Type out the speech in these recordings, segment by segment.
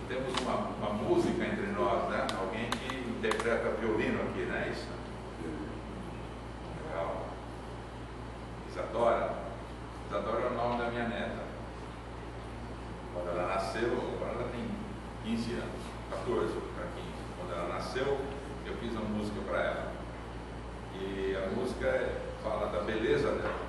temos uma música entre nós, né? Alguém que interpreta violino aqui, né? Isso. Legal. Isadora. Isadora é o nome da minha neta. Quando ela nasceu, agora ela tem 15 anos, 14 para 15. Quando ela nasceu, eu fiz uma música para ela. E a música fala da beleza dela.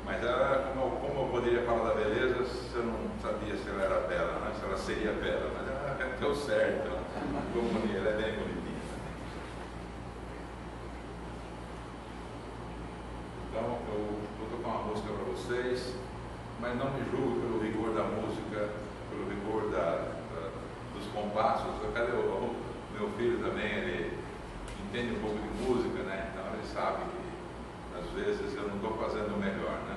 Mas ela, como eu poderia falar da beleza se eu não sabia se ela era bela, né? Se ela seria bela, mas ela deu certo, ela é bem bonitinha. Então eu vou tocar uma música para vocês, mas não me julgue pelo rigor da música, pelo rigor dos compassos. Cadê o meu filho também? Ele entende um pouco de música, né? Então ele sabe que às vezes eu não estou fazendo o melhor, né?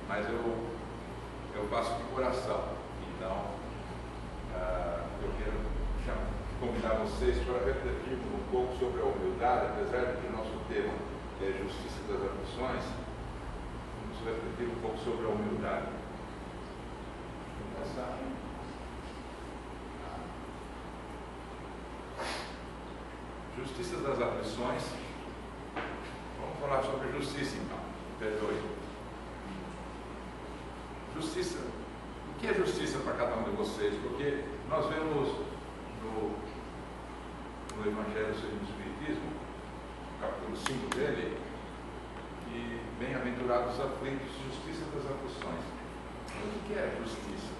Mas eu faço de coração. Então, eu quero convidar vocês para refletirmos um pouco sobre a humildade, apesar de que o nosso tema é justiça das aflições. Vamos refletir um pouco sobre a humildade. Vamos começar. Justiça das aflições. Vamos falar sobre justiça, então. Perdoe. Justiça. O que é justiça para cada um de vocês? Porque nós vemos no Evangelho segundo o Espiritismo, capítulo 5 dele, que bem-aventurados os aflitos, justiça das aflições. Mas o que é justiça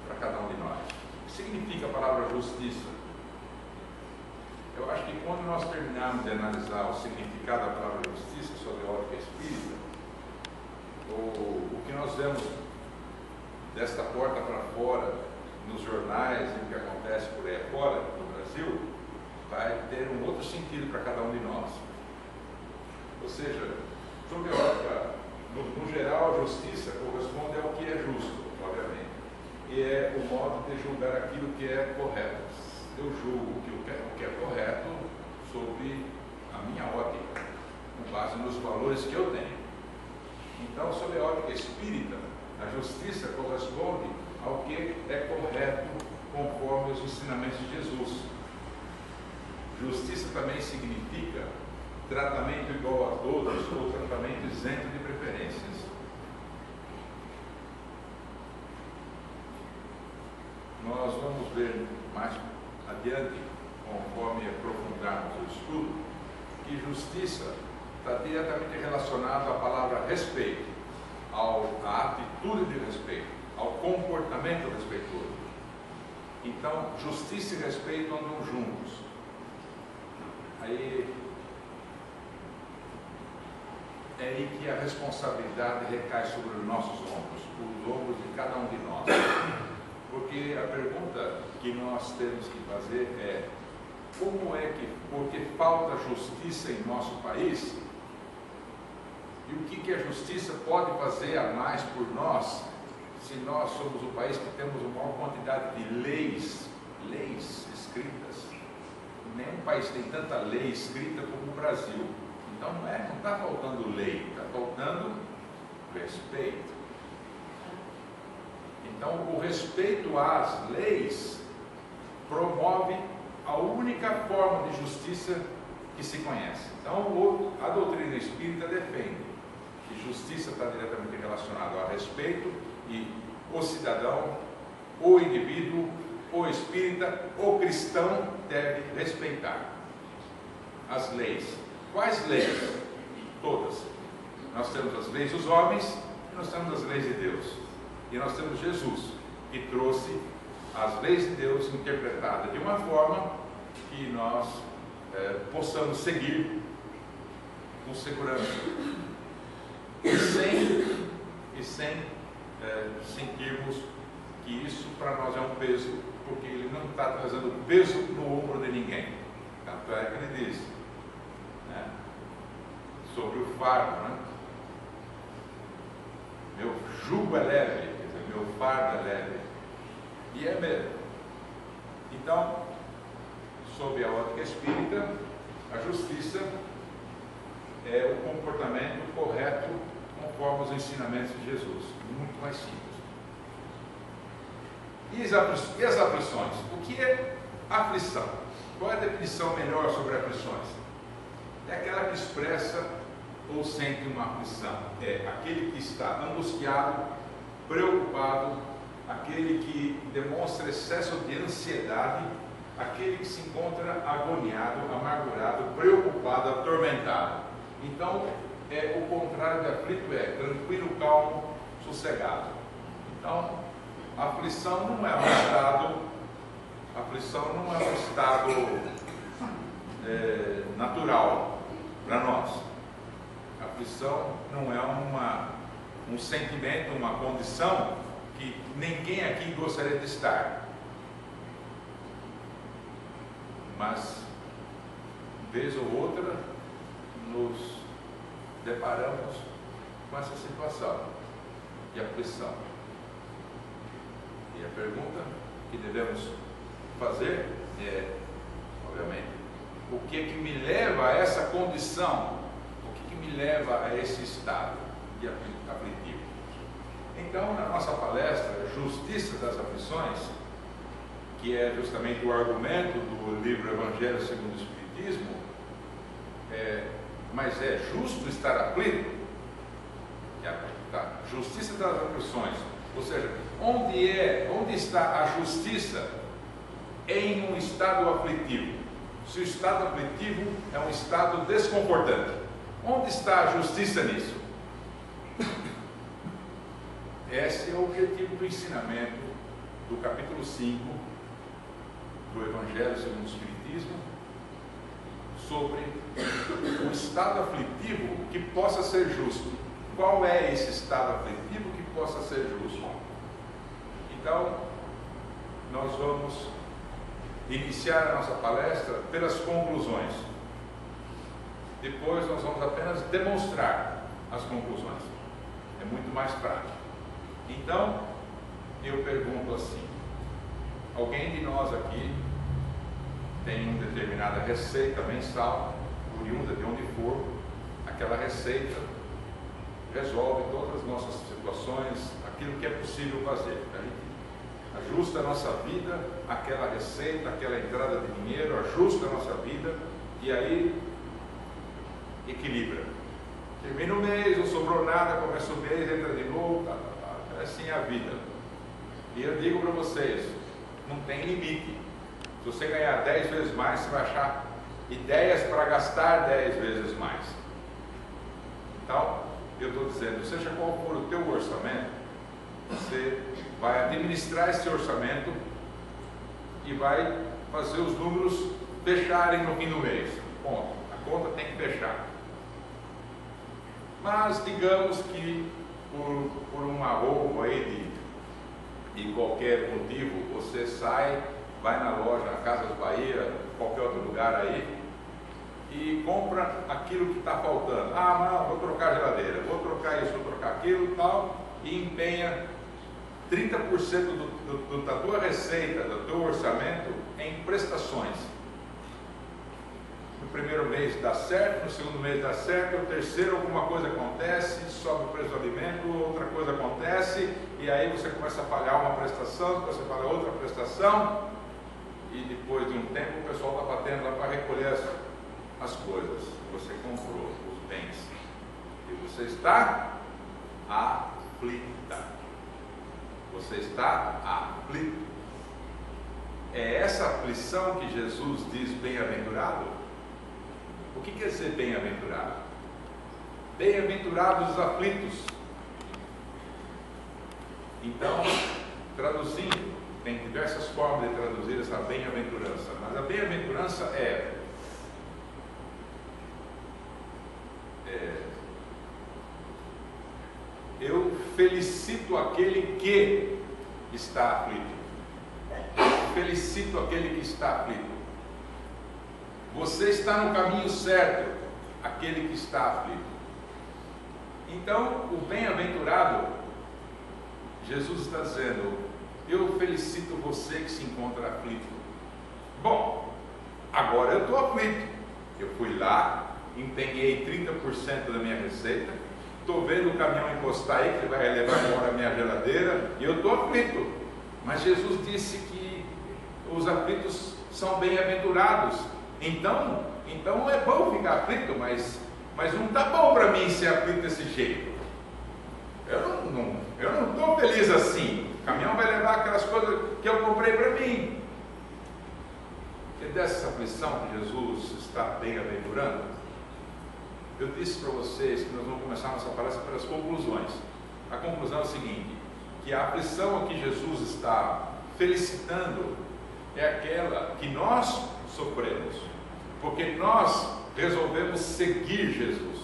para cada um de nós? O que significa a palavra justiça? Eu acho que quando nós terminarmos de analisar o significado da palavra justiça sob a ótica espírita, o que nós vemos desta porta para fora, nos jornais e o que acontece por aí fora, no Brasil, vai ter um outro sentido para cada um de nós. Ou seja, sob a ótica, no geral, a justiça corresponde ao que é justo, obviamente, e é o modo de julgar aquilo que é correto. Eu julgo que o que é correto sob a minha ótica, com base nos valores que eu tenho. Então, sob a ótica espírita, a justiça corresponde ao que é correto conforme os ensinamentos de Jesus. Justiça também significa tratamento igual a todos ou tratamento isento de preferências. Nós vamos ver mais adiante, conforme aprofundarmos o estudo, que justiça está diretamente relacionado à palavra respeito, à atitude de respeito, ao comportamento respeitoso. Então, justiça e respeito andam juntos. Aí é aí que a responsabilidade recai sobre os nossos ombros, os ombros de cada um de nós. Porque a pergunta que nós temos que fazer é: como é que, porque falta justiça em nosso país, e o que a justiça pode fazer a mais por nós, se nós somos um país que temos uma maior quantidade de leis escritas? Nenhum país tem tanta lei escrita como o Brasil. Então não está faltando lei, está faltando respeito. Então o respeito às leis promove a única forma de justiça que se conhece. Então a doutrina espírita defende que justiça está diretamente relacionada ao respeito, e o cidadão, o indivíduo, o espírita, o cristão deve respeitar as leis. Quais leis? Todas. Nós temos as leis dos homens e nós temos as leis de Deus. E nós temos Jesus, que trouxe as leis de Deus interpretadas de uma forma que nós possamos seguir com segurança e sem sentirmos que isso para nós é um peso, porque ele não está trazendo peso no ombro de ninguém. Tanto é que ele diz, né, sobre o fardo, né? Meu jugo é leve, quer dizer, meu fardo é leve. E é mesmo. Então, sob a ótica espírita, a justiça é o comportamento correto conforme os ensinamentos de Jesus. Muito mais simples. E as aflições? O que é aflição? Qual é a definição melhor sobre aflições? É aquela que expressa ou sente uma aflição. É aquele que está angustiado, preocupado, aquele que demonstra excesso de ansiedade, aquele que se encontra agoniado, amargurado, preocupado, atormentado. Então, o contrário de aflito é tranquilo, calmo, sossegado. Então, a aflição não é um estado natural para nós. A aflição não é um sentimento, uma condição que ninguém aqui gostaria de estar. Mas, vez ou outra, nos deparamos com essa situação de aflição. E a pergunta que devemos fazer é, obviamente, o que é que me leva a essa condição? O que me leva a esse estado de aflitivo? Então, na nossa palestra, Justiça das Aflições, que é justamente o argumento do livro Evangelho segundo o Espiritismo, mas é justo estar aflito? Justiça das aflições, ou seja, onde está a justiça em um estado aflitivo? Se o estado aflitivo é um estado desconfortante, onde está a justiça nisso? Esse é o objetivo do ensinamento do capítulo 5 do Evangelho segundo o Espiritismo, sobre o estado aflitivo que possa ser justo. Qual é esse estado aflitivo que possa ser justo? Então, nós vamos iniciar a nossa palestra pelas conclusões. Depois nós vamos apenas demonstrar as conclusões. É muito mais prático. Então, eu pergunto assim: alguém de nós aqui tem uma determinada receita mensal, oriunda de onde for, aquela receita resolve todas as nossas situações, aquilo que é possível fazer. A gente ajusta a nossa vida, aquela receita, aquela entrada de dinheiro, ajusta a nossa vida e aí equilibra. Termina o mês, não sobrou nada, começa o mês, entra de novo, é assim a vida. E eu digo para vocês, não tem limite. Se você ganhar 10 vezes mais, você vai achar ideias para gastar 10 vezes mais. Então, eu estou dizendo, seja qual for o teu orçamento, você vai administrar esse orçamento e vai fazer os números fecharem no fim do mês. Ponto. A conta tem que fechar. Mas digamos que por um arroubo aí de qualquer motivo, você sai, vai na loja, na Casas Bahia, qualquer outro lugar aí, e compra aquilo que está faltando. Ah, não, vou trocar a geladeira, vou trocar isso, vou trocar aquilo e tal, e empenha 30% da tua receita, do teu orçamento em prestações. No primeiro mês dá certo, no segundo mês dá certo, no terceiro alguma coisa acontece, sobe o preço do alimento, outra coisa acontece, e aí você começa a pagar uma prestação, depois você paga outra prestação, e depois de um tempo o pessoal está batendo lá para recolher as coisas que você comprou, os bens, e você está aflita. Você está aflito. É essa aflição que Jesus diz bem-aventurado. O que quer dizer bem-aventurado? Bem-aventurados os aflitos. Então, traduzindo, tem diversas formas de traduzir essa bem-aventurança, mas a bem-aventurança eu felicito aquele que está aflito. Felicito aquele que está aflito. Você está no caminho certo, aquele que está aflito. Então, o bem-aventurado, Jesus está dizendo: eu felicito você que se encontra aflito. Bom, agora eu estou aflito. Eu fui lá, empenhei 30% da minha receita, estou vendo o caminhão encostar aí, que vai levar embora a minha geladeira, e eu estou aflito. Mas Jesus disse que os aflitos são bem-aventurados. Então é bom ficar aflito, mas não está bom para mim ser aflito desse jeito. Eu não estou feliz assim. O caminhão vai levar aquelas coisas que eu comprei para mim. É dessa aflição que Jesus está bem-aventurando. Eu disse para vocês que nós vamos começar a nossa palestra pelas conclusões. A conclusão é o seguinte, que a aflição a que Jesus está felicitando é aquela que nós sofremos, porque nós resolvemos seguir Jesus,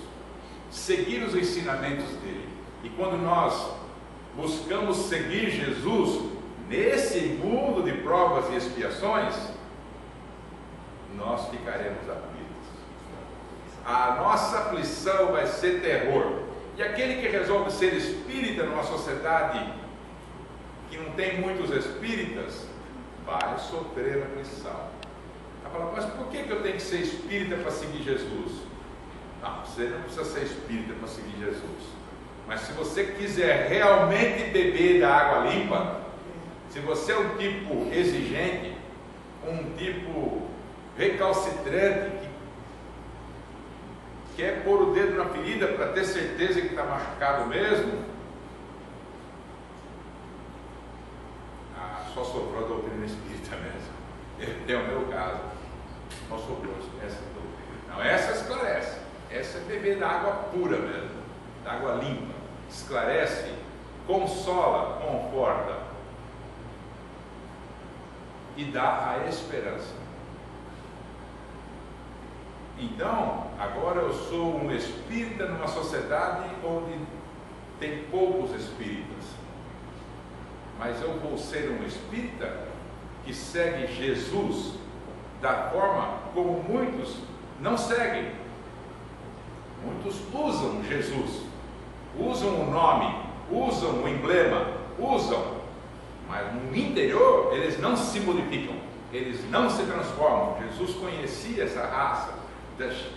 seguir os ensinamentos dele. E quando nós buscamos seguir Jesus nesse mundo de provas e expiações, nós ficaremos aflitos. A nossa aflição vai ser terror. E aquele que resolve ser espírita numa sociedade que não tem muitos espíritas, vai sofrer aflição. Ela fala, mas por que eu tenho que ser espírita para seguir Jesus? Não, você não precisa ser espírita para seguir Jesus. Mas se você quiser realmente beber da água limpa, se você é um tipo exigente, um tipo recalcitrante, que quer pôr o dedo na ferida para ter certeza que está machucado mesmo, só sobrou a doutrina espírita mesmo. É o meu caso. Só sobrou essa doutrina. Não, essa esclarece. Essa é beber da água pura mesmo, da água limpa. Esclarece, consola, conforta e dá a esperança. Então, agora eu sou um espírita numa sociedade onde tem poucos espíritas, mas eu vou ser um espírita que segue Jesus da forma como muitos não seguem. Muitos usam Jesus, usam o nome, usam o emblema, mas no interior eles não se modificam, eles não se transformam. Jesus conhecia essa raça,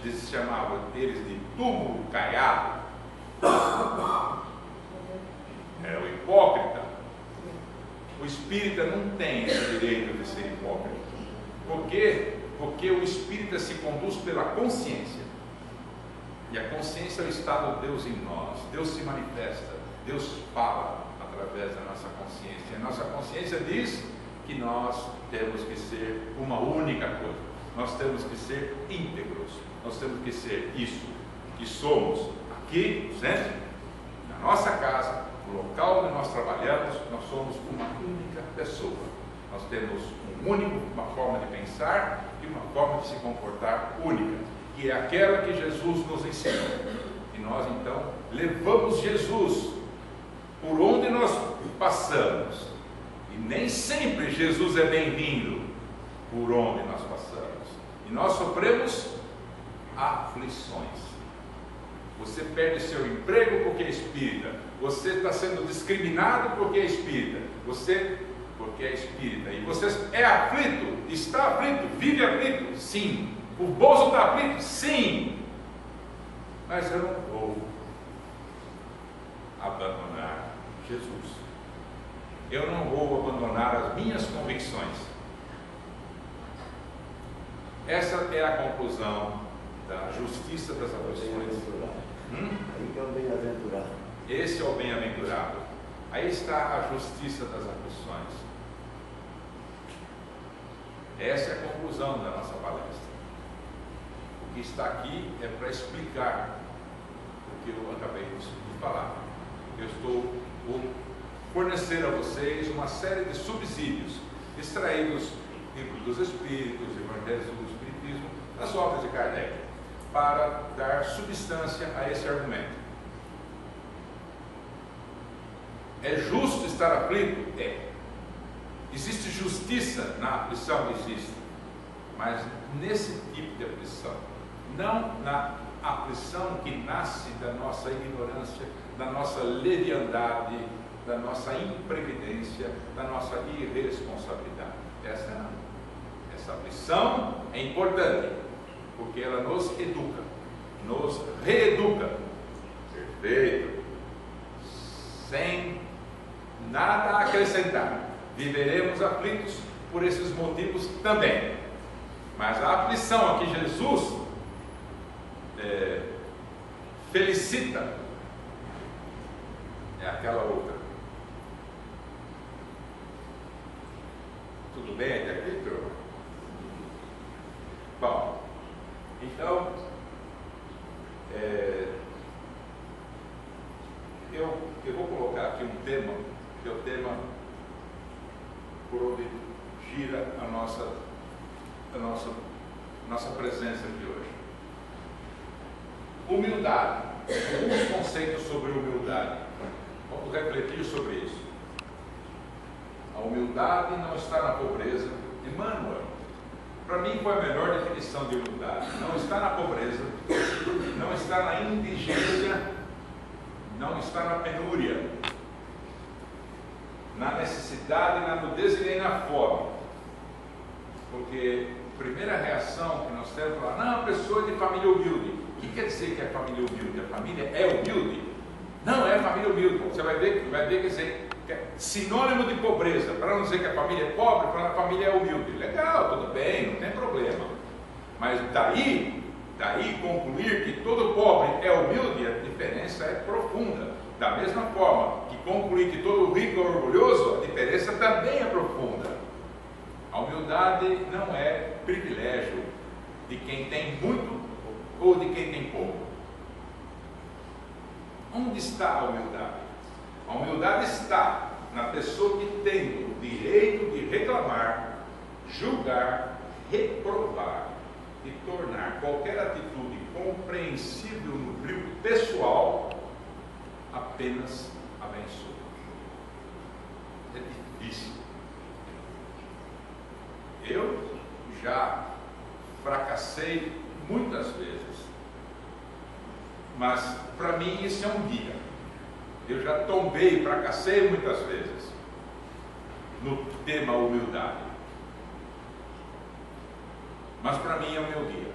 se chamava eles de túmulo caiado. É o hipócrita. O espírita não tem esse direito de ser hipócrita. Por quê? Porque o espírita se conduz pela consciência. E a consciência é o estado de Deus em nós. Deus se manifesta, Deus fala através da nossa consciência. E a nossa consciência diz que nós temos que ser uma única coisa. Nós temos que ser íntegros. Nós temos que ser isso que somos aqui no centro, na nossa casa, no local onde nós trabalhamos. Nós somos uma única pessoa. Nós temos uma forma de pensar e uma forma de se comportar única, que é aquela que Jesus nos ensinou. E nós então levamos Jesus por onde nós passamos. E nem sempre Jesus é bem-vindo por onde nós passamos. E nós sofremos aflições. Você perde seu emprego porque é espírita. Você está sendo discriminado porque é espírita. Porque é espírita. E você é aflito, está aflito, vive aflito? Sim. O bolso está aflito? Sim. Mas eu não vou abandonar Jesus. Eu não vou abandonar as minhas convicções. Essa é a conclusão da justiça das aflições. Aí que é o bem-aventurado. Esse é o bem-aventurado. Aí está a justiça das aflições. Essa é a conclusão da nossa palestra. O que está aqui é para explicar o que eu acabei de falar. Vou fornecer a vocês uma série de subsídios extraídos do Livro dos Espíritos, Evangelhos do Espiritismo, das obras de Kardec, para dar substância a esse argumento. É justo estar aflito? É. Existe justiça na aflição? Existe. Mas nesse tipo de aflição, não na aflição que nasce da nossa ignorância, da nossa leviandade, da nossa imprevidência, da nossa irresponsabilidade. Essa não. Essa aflição é importante, porque ela nos educa, nos reeduca. Perfeito. Sem nada a acrescentar. Viveremos aflitos por esses motivos também. Mas a aflição a que Jesus felicita é aquela outra. Tudo bem até aqui, turma? Bom, então, eu vou colocar aqui um tema, que é o tema por onde gira a nossa presença aqui hoje. Humildade. Alguns conceitos sobre humildade. Vamos refletir sobre isso. A humildade não está na pobreza. Emmanuel, para mim foi a melhor definição de humildade. Não está na pobreza, não está na indigência, não está na penúria, na necessidade, na nudez e nem na fome. Porque a primeira reação que nós temos é falar, não, a pessoa é de família humilde. O que quer dizer que é família humilde? A família é humilde? Não, é família humilde. Você vai ver que é sinônimo de pobreza. Para não dizer que a família é pobre, para a família é humilde. Legal, tudo bem, não tem problema. Mas daí concluir que todo pobre é humilde, a diferença é profunda. Da mesma forma que concluir que todo rico é orgulhoso, a diferença também é profunda. A humildade não é privilégio de quem tem muito ou de quem tem pouco. Onde está a humildade? A humildade está na pessoa que tem o direito de reclamar, julgar, reprovar e tornar qualquer atitude compreensível no brilho pessoal apenas abençoa. É difícil. Eu já fracassei muitas vezes, mas para mim isso é um guia. Eu já tombei e fracassei muitas vezes no tema humildade, mas para mim é o meu guia.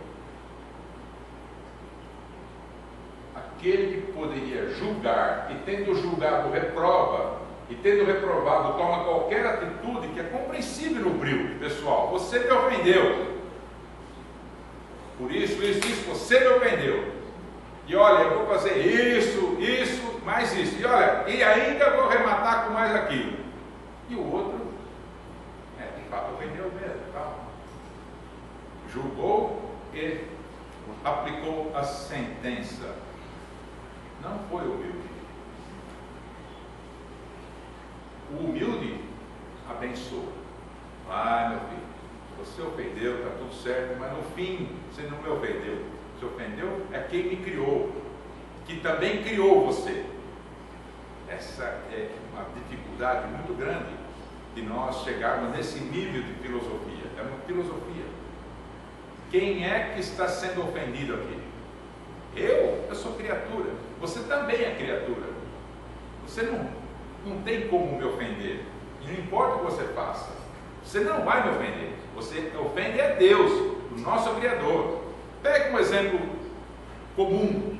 Aquele que poderia julgar e tendo julgado reprova, e tendo reprovado toma qualquer atitude que é compreensível no brilho pessoal. Você me ofendeu, por isso, você me ofendeu, e olha, eu vou fazer isso, mais isso, e olha, e ainda vou rematar com mais aquilo. E o outro, de fato ofendeu mesmo, tá? Julgou e aplicou a sentença. Não foi humilde. O humilde abençoa. Ai, meu filho, você ofendeu, está tudo certo, mas no fim você não me ofendeu. Você ofendeu é quem me criou, que também criou você. Essa é uma dificuldade muito grande de nós chegarmos nesse nível de filosofia. É uma filosofia. Quem é que está sendo ofendido aqui? Eu sou criatura. Você também é criatura. Você não tem como me ofender. E não importa o que você faça, você não vai me ofender. Você ofende é Deus, o nosso Criador. Pega um exemplo comum.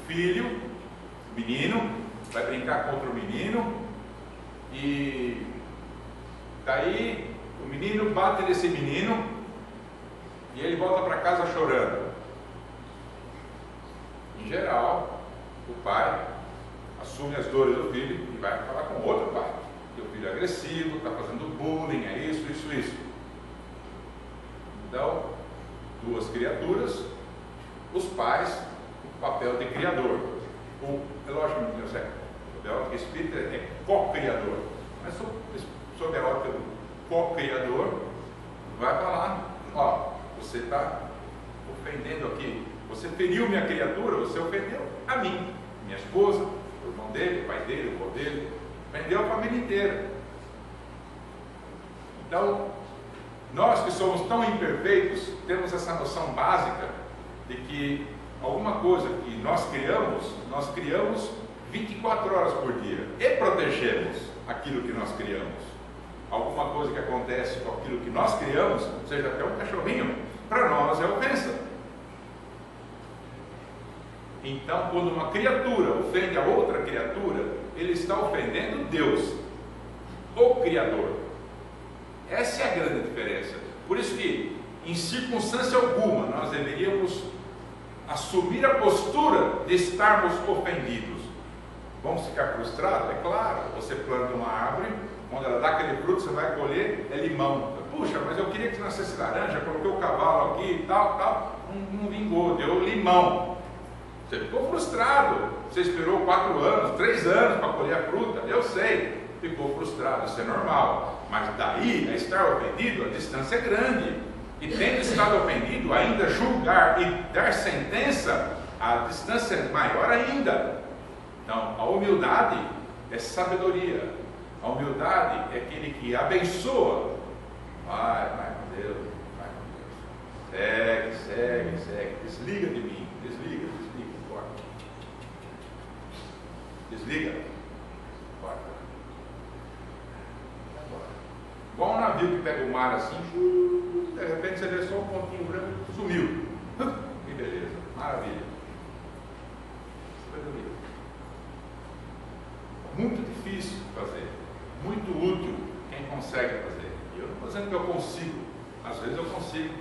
Filho, menino, vai brincar contra o menino, e daí o menino bate nesse menino e ele volta para casa chorando. Em geral, o pai assume as dores do filho e vai falar com outro pai, que o filho é agressivo, está fazendo bullying, é isso. Então, duas criaturas, os pais, o papel de criador. É lógico que o papel de espírito é co-criador, mas sob a ótica do co-criador, vai falar, ó, você está ofendendo aqui, você feriu minha criatura, você ofendeu a mim, minha esposa, o irmão dele, o pai dele, o avô dele, ofendeu a família inteira. Então, nós que somos tão imperfeitos, temos essa noção básica de que alguma coisa que nós criamos 24 horas por dia e protegemos aquilo que nós criamos. Alguma coisa que acontece com aquilo que nós criamos, seja até um cachorrinho, para nós é ofensa. Então, quando uma criatura ofende a outra criatura, ele está ofendendo Deus. o Criador. Essa é a grande diferença. Por isso que, em circunstância alguma, nós deveríamos assumir a postura de estarmos ofendidos. Vamos ficar frustrados? É claro, você planta uma árvore, quando ela dá aquele fruto, você vai colher, é limão. Puxa, mas eu queria que nascesse laranja, coloquei o cavalo aqui e tal, não vingou, deu limão. Você ficou frustrado, você esperou 4 anos, 3 anos para colher a fruta, eu sei, ficou frustrado, isso é normal. Mas daí, a estar ofendido, a distância é grande. E tendo estado ofendido, ainda julgar e dar sentença, a distância é maior ainda. Então, a humildade é sabedoria. A humildade é aquele que abençoa. Vai com Deus, vai com Deus. Segue. Desliga de mim. Desliga. Corta. Desliga. Corta. Igual um navio que pega o mar assim, de repente você vê só um pontinho branco, sumiu. Que beleza, maravilha. Sabedoria. Muito difícil fazer, muito útil quem consegue fazer. Eu não estou dizendo que eu consigo, às vezes eu consigo,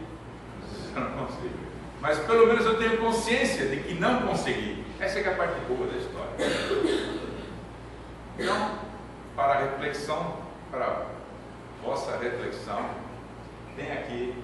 às vezes eu não consigo, mas pelo menos eu tenho consciência de que não consegui. Essa é que é a parte boa da história. Então, para a reflexão, para a vossa reflexão, tem aqui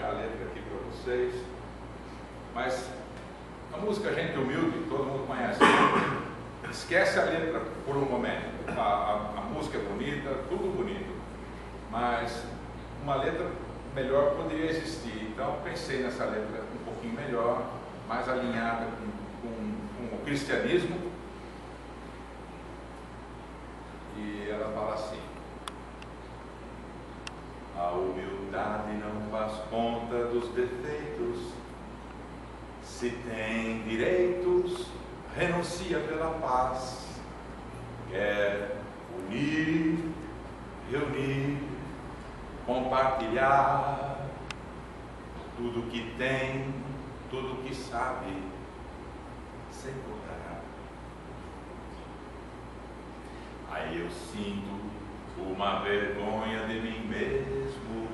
a letra aqui para vocês, mas a música Gente Humilde, todo mundo conhece, esquece a letra por um momento. A música é bonita, tudo bonito, mas uma letra melhor poderia existir. Então pensei nessa letra um pouquinho melhor, mais alinhada com o cristianismo, e ela fala assim: a humildade não faz conta dos defeitos, se tem direitos, renuncia pela paz, quer unir, reunir, compartilhar, tudo que tem, tudo que sabe, sem cortar. Aí eu sinto uma vergonha de mim mesmo,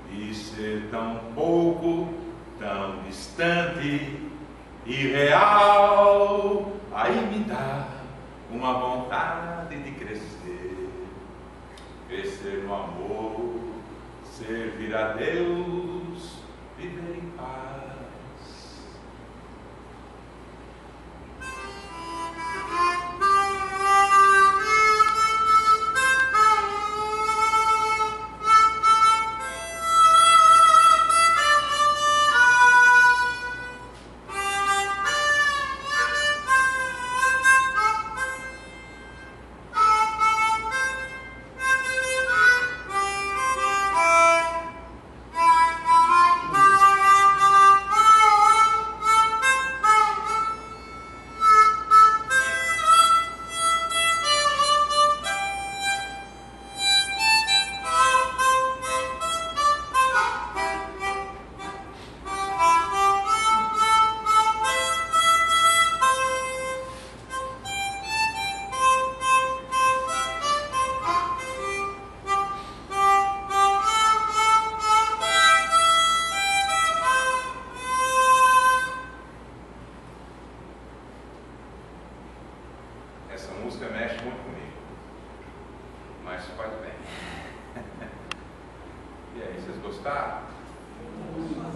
de ser tão pouco, tão distante, irreal. Aí me dá uma vontade de crescer, crescer no amor, servir a Deus, viver em paz. Essa música mexe muito comigo, mas faz bem. E aí, vocês gostaram? Vamos lá.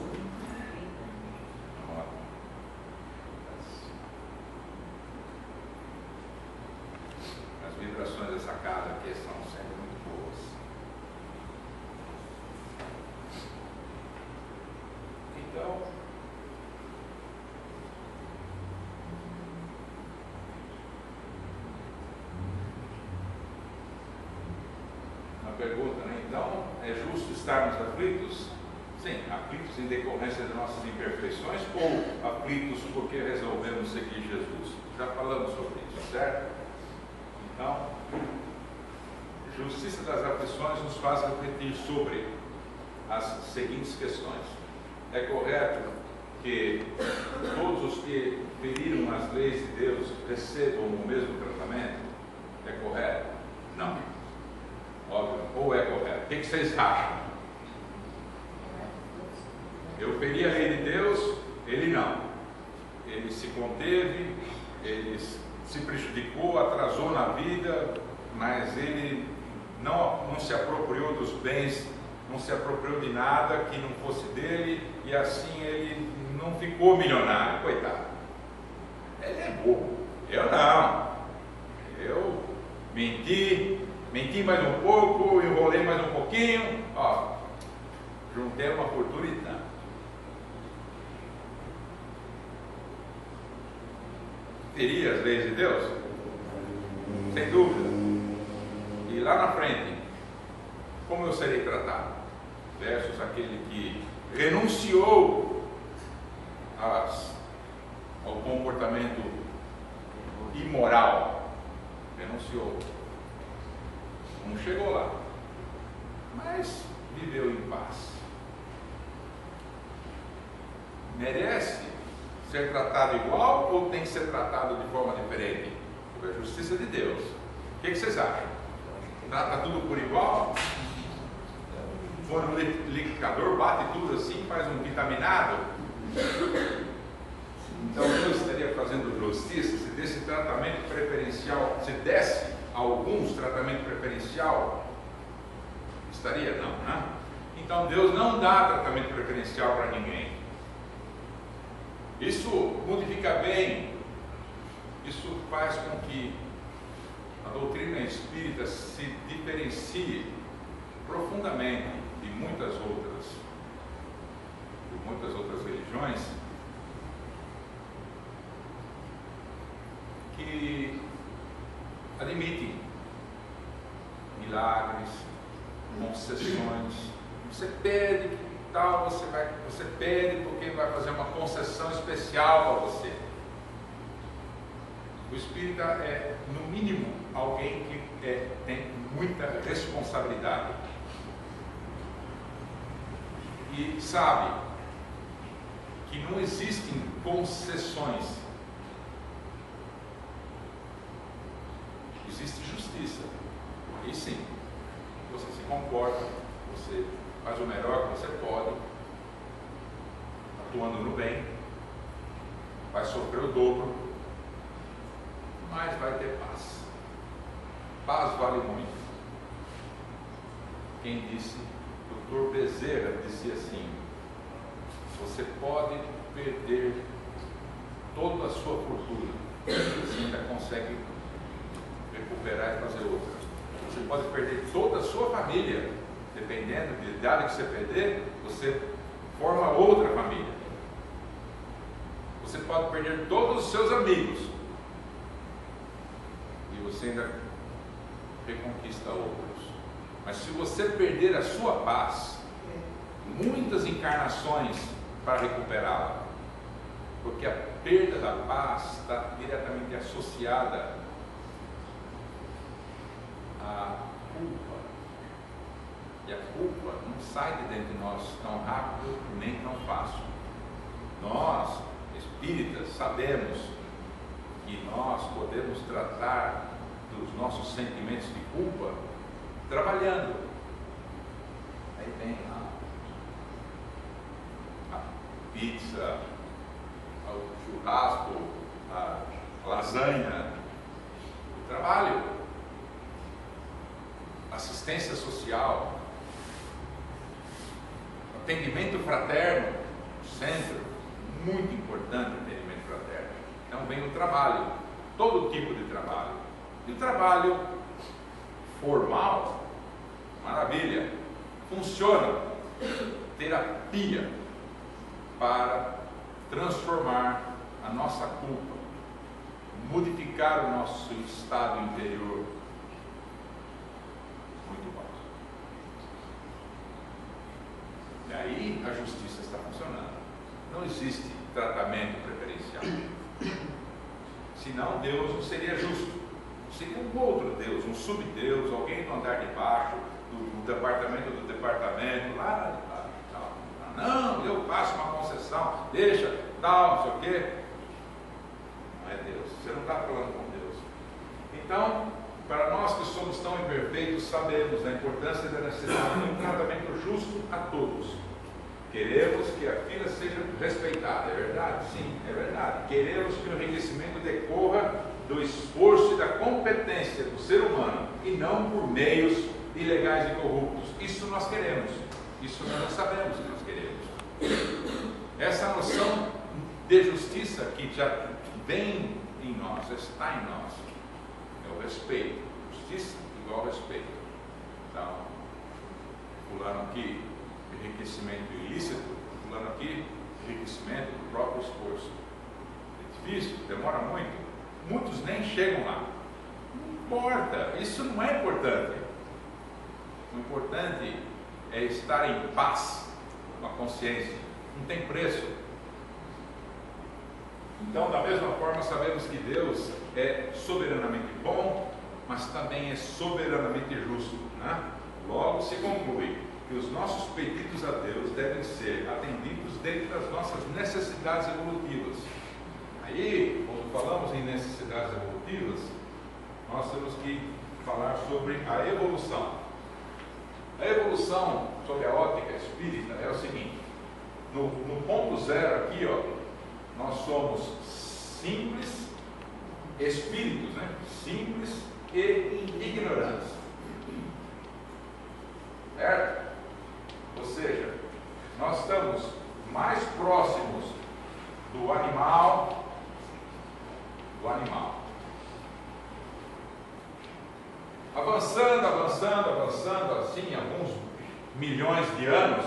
As vibrações dessa casa aqui são sempre muito boas. Então, pergunta, né? Então, é justo estarmos aflitos? Sim, aflitos em decorrência de nossas imperfeições ou aflitos porque resolvemos seguir Jesus? Já falamos sobre isso, certo? Então, justiça das aflições nos faz refletir sobre as seguintes questões. É correto que todos os que feriram as leis de Deus recebam o mesmo tratamento? É correto? Não. Óbvio. Ou é correto? O que vocês acham? Eu feri a lei de Deus, ele não. Ele se conteve, ele se prejudicou, atrasou na vida, mas ele não se apropriou dos bens, não se apropriou de nada que não fosse dele, e assim ele não ficou milionário, coitado. Ele é bobo. Eu não. Eu menti mais um pouco, enrolei mais um pouquinho, ó, juntei uma fortuna e tanto. Teria as leis de Deus? Sem dúvida. E lá na frente, como eu serei tratado? Versus aquele que renunciou ao comportamento imoral. Renunciou. Não chegou lá, mas viveu em paz. Merece ser tratado igual ou tem que ser tratado de forma diferente? Por a justiça de Deus. O que vocês acham? Trata tudo por igual? For no liquidificador, bate tudo assim, faz um vitaminado? Então Deus estaria fazendo justiça se desse tratamento preferencial, se desse a alguns tratamento preferencial? Estaria? Não, né? Então Deus não dá tratamento preferencial para ninguém. Isso modifica bem, isso faz com que a doutrina espírita se diferencie profundamente de muitas outras religiões que admitem milagres, concessões. Você pede tal, você pede porque vai fazer uma concessão especial para você. O espírita é, no mínimo, alguém que tem muita responsabilidade e sabe que não existem concessões, existe justiça. E sim, você se comporta, você faz o melhor que você pode, atuando no bem, vai sofrer o dobro, mas vai ter paz. Paz vale muito. Quem disse? Dr. Bezerra disse assim: você pode perder toda a sua fortuna, você ainda consegue recuperar e fazer outra. Você pode perder toda a sua família, dependendo da idade que você perder, você forma outra família. Você pode perder todos os seus amigos e você ainda reconquista outros. Mas se você perder a sua paz, muitas encarnações para recuperá-la, porque a perda da paz está diretamente associada à culpa. E a culpa não sai de dentro de nós tão rápido nem tão fácil. Nós, espíritas, sabemos que nós podemos tratar dos nossos sentimentos de culpa trabalhando. Aí vem a pizza, o churrasco, a lasanha, o trabalho, assistência social, atendimento fraterno, centro, muito importante o atendimento fraterno. Então vem o trabalho, todo tipo de trabalho. E o trabalho formal, maravilha, funciona, terapia para transformar a nossa culpa, modificar o nosso estado interior. Muito bom. E Aí a justiça está funcionando. Não existe tratamento preferencial. Senão Deus não seria justo. Seria um outro Deus, um subdeus, alguém no andar de baixo, do departamento, lá de baixo. Não, eu faço uma concessão, deixa, tal, não sei o quê. Não é Deus, você não está falando com Deus. Então, para nós que somos tão imperfeitos, sabemos da importância da necessidade de um tratamento justo a todos. Queremos que a filha seja respeitada, é verdade? Sim, é verdade. Queremos que o enriquecimento decorra do esforço e da competência do ser humano e não por meios ilegais e corruptos. Isso nós queremos. Isso nós sabemos que nós queremos. Essa noção de justiça que já vem em nós, está em nós, é o respeito. Justiça igual respeito. Então, fulano aqui, enriquecimento ilícito, fulano aqui, enriquecimento do próprio esforço. É difícil, demora muito. Muitos nem chegam lá. Não importa, isso não é importante. O importante é estar em paz com a consciência. Não tem preço. Então, da mesma forma, sabemos que Deus é soberanamente bom, mas também é soberanamente justo, né? Logo se conclui que os nossos pedidos a Deus devem ser atendidos dentro das nossas necessidades evolutivas. Aí, quando falamos em necessidades evolutivas, nós temos que falar sobre a evolução. A evolução, sob a ótica espírita, é o seguinte: no ponto zero aqui, ó, nós somos simples espíritos, né? Simples e ignorantes. Certo? Ou seja, nós estamos mais próximos do animal. Avançando assim, alguns milhões de anos,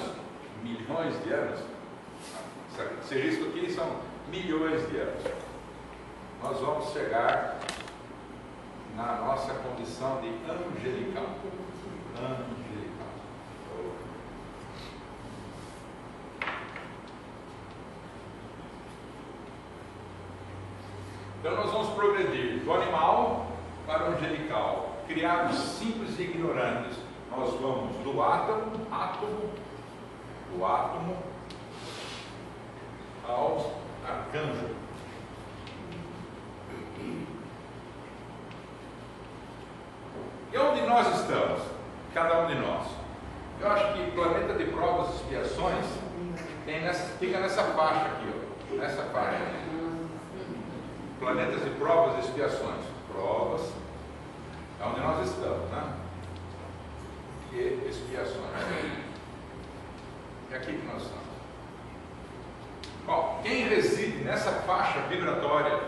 esse risco aqui são milhões de anos, nós vamos chegar na nossa condição de angelical. Então nós vamos progredir do animal para o angelical, criados simples e ignorantes. Nós vamos do átomo ao arcanjo. E onde nós estamos? Cada um de nós. Eu acho que planeta de provas e expiações fica nessa faixa aqui, ó, nessa faixa. Planetas de provas e expiações. Provas é onde nós estamos, né? E expiações. É aqui que nós estamos. Bom, quem reside nessa faixa vibratória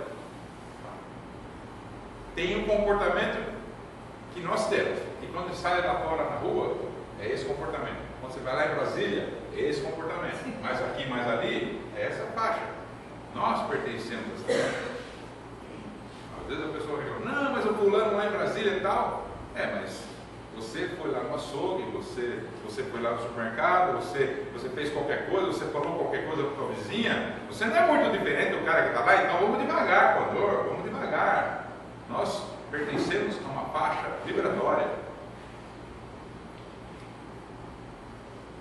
tem um comportamento que nós temos. E quando sai lá fora na rua, é esse comportamento. Quando você vai lá em Brasília, é esse comportamento. Mais aqui, mais ali, é essa faixa. Nós pertencemos a essa faixa. Às vezes a pessoa fala, não, mas eu fulano lá em Brasília e tal. É, mas você foi lá no açougue, você foi lá no supermercado, você fez qualquer coisa, você falou qualquer coisa para a tua vizinha, você não é muito diferente do cara que está lá, então vamos devagar, Condor, vamos devagar. Nós pertencemos a uma faixa vibratória,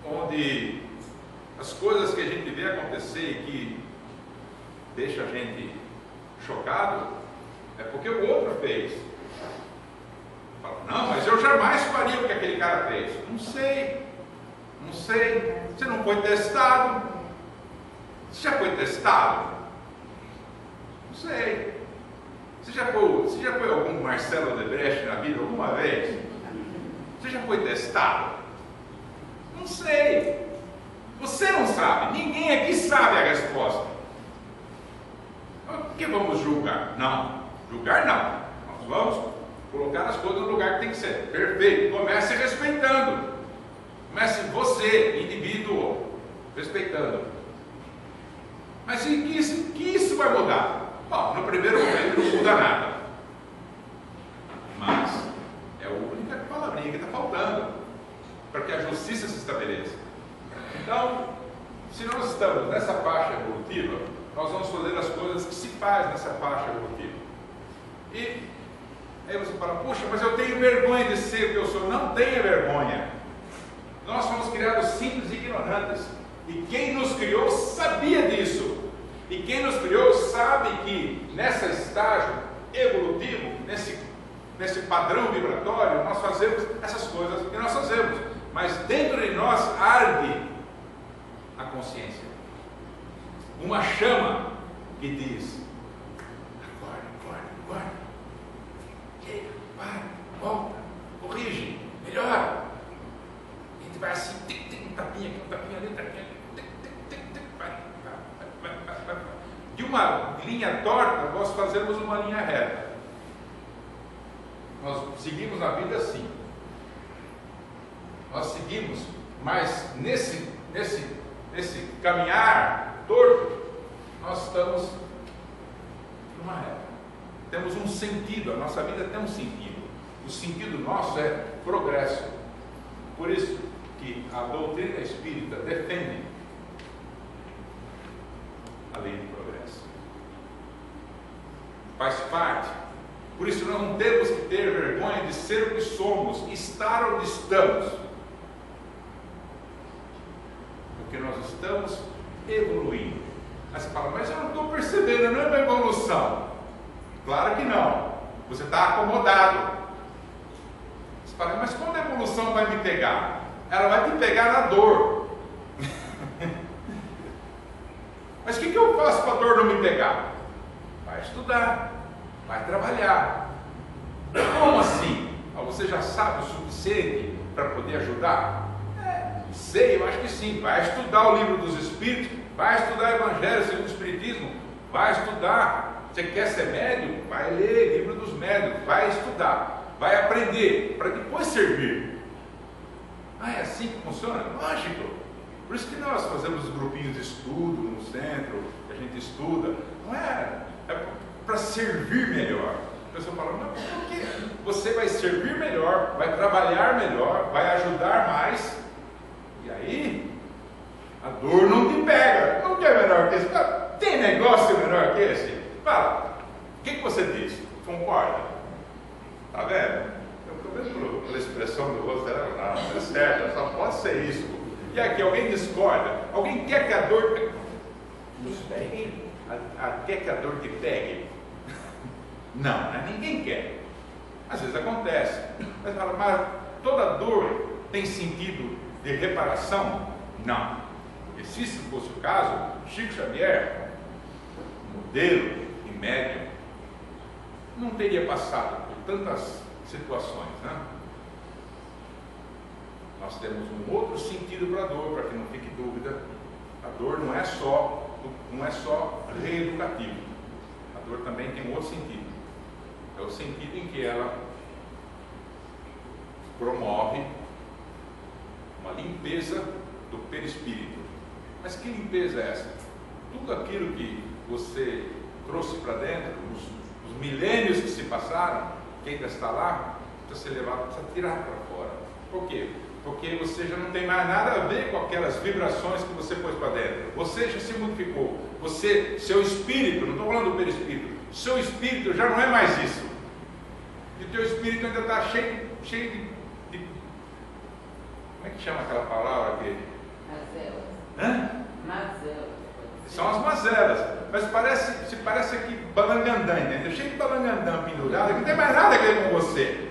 onde as coisas que a gente vê acontecer e que deixa a gente chocado, é porque o outro fez. Fala, não, mas eu jamais faria o que aquele cara fez. Não sei. Você não foi testado. Você já foi testado? Não sei. Você já foi algum Marcelo Odebrecht na vida alguma vez? Você já foi testado? Não sei. Você não sabe. Ninguém aqui sabe a resposta. Por que vamos julgar? Não. Julgar não. Nós vamos colocar as coisas no lugar que tem que ser. Perfeito. Comece respeitando. Comece você, indivíduo, respeitando. Mas que isso vai mudar? Bom, no primeiro momento não muda nada. Mas é a única palavrinha que está faltando para que a justiça se estabeleça. A Então, se nós estamos nessa faixa evolutiva, nós vamos fazer as coisas que se faz nessa faixa evolutiva. E aí você fala, puxa, mas eu tenho vergonha de ser o que eu sou. Não tenha vergonha. Nós fomos criados simples e ignorantes. E quem nos criou sabia disso. E quem nos criou sabe que nesse estágio evolutivo, nesse padrão vibratório, nós fazemos essas coisas que nós fazemos. Mas dentro de nós arde a consciência. Uma chama que diz, acorda, chega, para, volta, corrige, melhora. A gente vai assim, um tapinha aqui, um tapinha ali, um tapinha ali, vai. De uma linha torta, nós fazemos uma linha reta. Nós seguimos na vida assim. Nós seguimos, mas nesse caminhar torto, nós estamos numa reta. Temos um sentido, a nossa vida tem um sentido. O sentido nosso é progresso. Por isso que a doutrina espírita defende a lei do progresso. Faz parte. Por isso não temos que ter vergonha de ser o que somos, estar onde estamos. Porque nós estamos evoluindo. Aí você fala, mas eu não estou percebendo, não é uma evolução. Claro que não. Você está acomodado. Você fala, mas quando a evolução vai me pegar? Ela vai te pegar na dor. Mas o que eu faço para a dor não me pegar? Vai estudar, vai trabalhar. Como assim? Você já sabe o suficiente para poder ajudar? Sei, eu acho que sim. Vai estudar o livro dos Espíritos, vai estudar o Evangelho segundo o Espiritismo, vai estudar. Você quer ser médium? Vai ler o livro dos médiuns, vai estudar, vai aprender, para depois servir. É assim que funciona? Lógico. Por isso que nós fazemos grupinhos de estudo no centro, que a gente estuda. Não é para servir melhor. A pessoa fala, mas por que você vai servir melhor, vai trabalhar melhor, vai ajudar mais? E aí, a dor não te pega. Não quer menor que esse? Tem negócio menor que esse? Fala, o que você diz? Concorda? Tá vendo? Eu estou vendo pela expressão do rosto, não é certo, só pode ser isso. E aqui, alguém discorda? Alguém quer que a dor nos pegue? Quer que a dor te pegue? Não, né? Ninguém quer. Às vezes acontece. Mas fala, mas toda dor tem sentido de reparação? Não. Porque se isso fosse o caso, Chico Xavier, modelo e médium, não teria passado por tantas situações, né? Nós temos um outro sentido para a dor, para que não fique dúvida. A dor não é só reeducativo. A dor também tem um outro sentido. É o sentido em que ela promove uma limpeza do perispírito. Mas que limpeza é essa? Tudo aquilo que você trouxe para dentro, os milênios que se passaram, que ainda está lá, precisa ser levado, precisa tirar para fora. Por quê? Porque você já não tem mais nada a ver com aquelas vibrações que você pôs para dentro. Você já se modificou. Seu espírito, não estou falando do perispírito, seu espírito já não é mais isso. E o teu espírito ainda está cheio de... Como é que chama aquela palavra aqui? Mazelas. Hã? Mazelas. São as mazelas. Mas parece aqui balangandã, entendeu? Cheio de balangandã pendurado, que não tem mais nada a ver com você.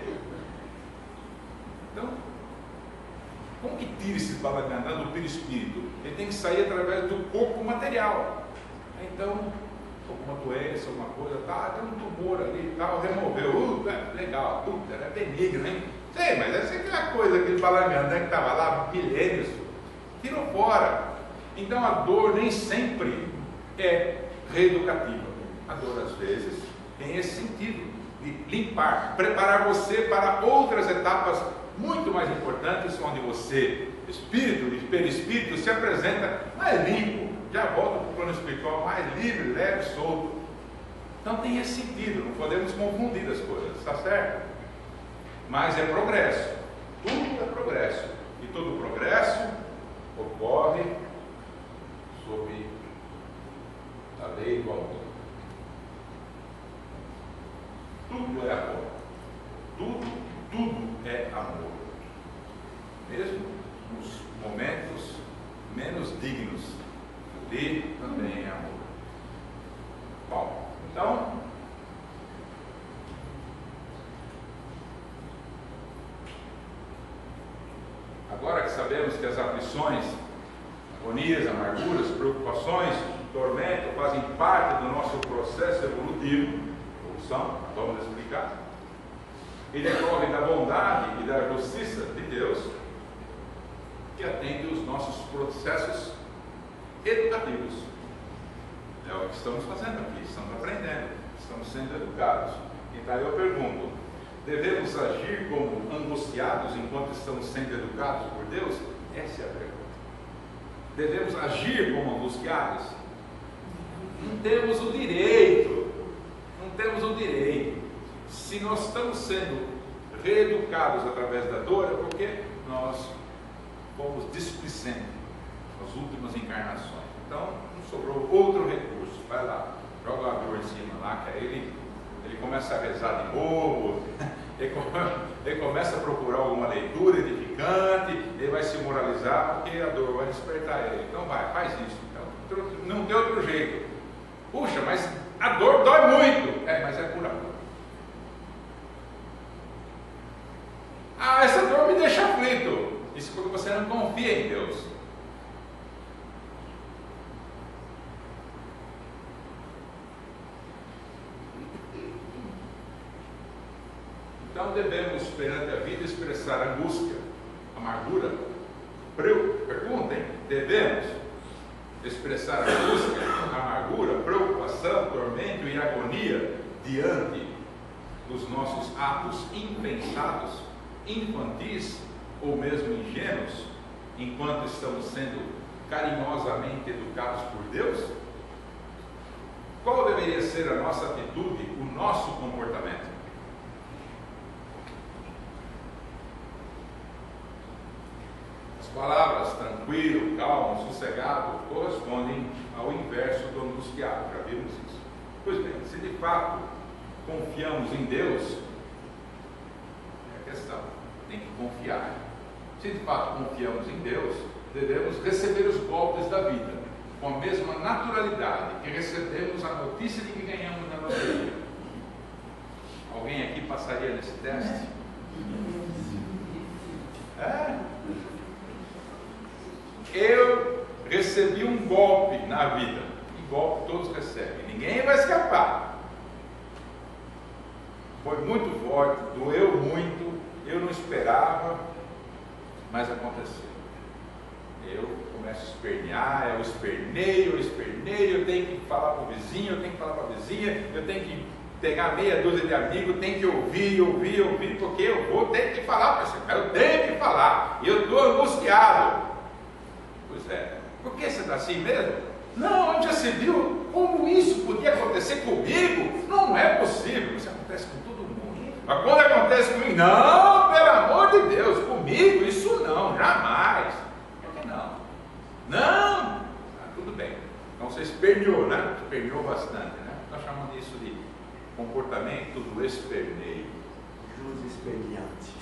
Então, como que tira esse balangandã do perispírito? Ele tem que sair através do corpo material. Então, alguma doença, alguma coisa, tem um tumor ali e tal, removeu, legal, é benigno, hein? Sei, mas essa é aquela coisa, aquele balangandã que estava lá milênios, tirou fora. Então a dor nem sempre é reeducativa. A dor às vezes tem esse sentido de limpar, preparar você para outras etapas muito mais importantes, onde você, espírito e perispírito, se apresenta mais limpo, já volta para o plano espiritual mais livre, leve, solto. Então tem esse sentido, não podemos confundir as coisas, está certo? Mas é progresso, tudo é progresso, e todo progresso ocorre move sob a lei do amor. Tudo é amor. Tudo é amor. Mesmo nos momentos menos dignos, ali também é amor. Bom, então, agora que sabemos que as aflições, agonias, amarguras, preocupações, tormento fazem parte do nosso processo evolutivo, evolução, vamos explicar, e decorre da bondade e da justiça de Deus, que atende os nossos processos educativos. É o que estamos fazendo aqui, estamos aprendendo, estamos sendo educados. Então eu pergunto, devemos agir como angustiados enquanto estamos sendo educados por Deus? Essa é a pergunta. Devemos agir como angustiados? Não temos o direito, não temos o direito. Se nós estamos sendo reeducados através da dor, é porque nós fomos displicentes nas últimas encarnações. Então, não sobrou outro recurso. Vai lá, joga a dor em cima lá, que aí ele começa a rezar de novo, ele começa a procurar alguma leitura edificante, ele vai se moralizar porque a dor vai despertar ele. Então vai, faz isso. Então, não tem outro jeito. Puxa, mas a dor dói muito. Mas é por amor. Essa dor me deixa aflito. Isso porque você não confia em Deus. Então devemos, perante a vida, expressar angústia, amargura. Perguntem, devemos expressar angústia, amargura, preocupação, tormento e agonia diante dos nossos atos impensados, infantis ou mesmo ingênuos, enquanto estamos sendo carinhosamente educados por Deus? Qual deveria ser a nossa atitude, o nosso comportamento? As palavras tranquilo, calmo, sossegado correspondem ao inverso do angustiado, já vimos isso. Pois bem, se de fato confiamos em Deus, é a questão, tem que confiar. Se de fato confiamos em Deus, devemos receber os golpes da vida com a mesma naturalidade que recebemos a notícia de que ganhamos na loteria. Alguém aqui passaria nesse teste? Eu recebi um golpe na vida, e golpe todos recebem, ninguém vai escapar. Foi muito forte, doeu muito, eu não esperava, mas aconteceu. Eu começo a espernear, eu esperneio, eu tenho que falar para o vizinho, eu tenho que falar para a vizinha, eu tenho que pegar meia dúzia de amigos, tenho que ouvir, porque eu vou ter que falar para você, eu tenho que falar, e eu estou angustiado. Pois é, por que você está assim mesmo? Não, onde já se viu como isso podia acontecer comigo? Não é possível, isso acontece com todo mundo. Mas quando acontece comigo, não, pelo amor de Deus, comigo isso não, jamais. Por que não? Não, tudo bem. Então você esperneou, né? Esperneou bastante, né? Nós chamamos isso de comportamento do esperneio. Jus esperneante.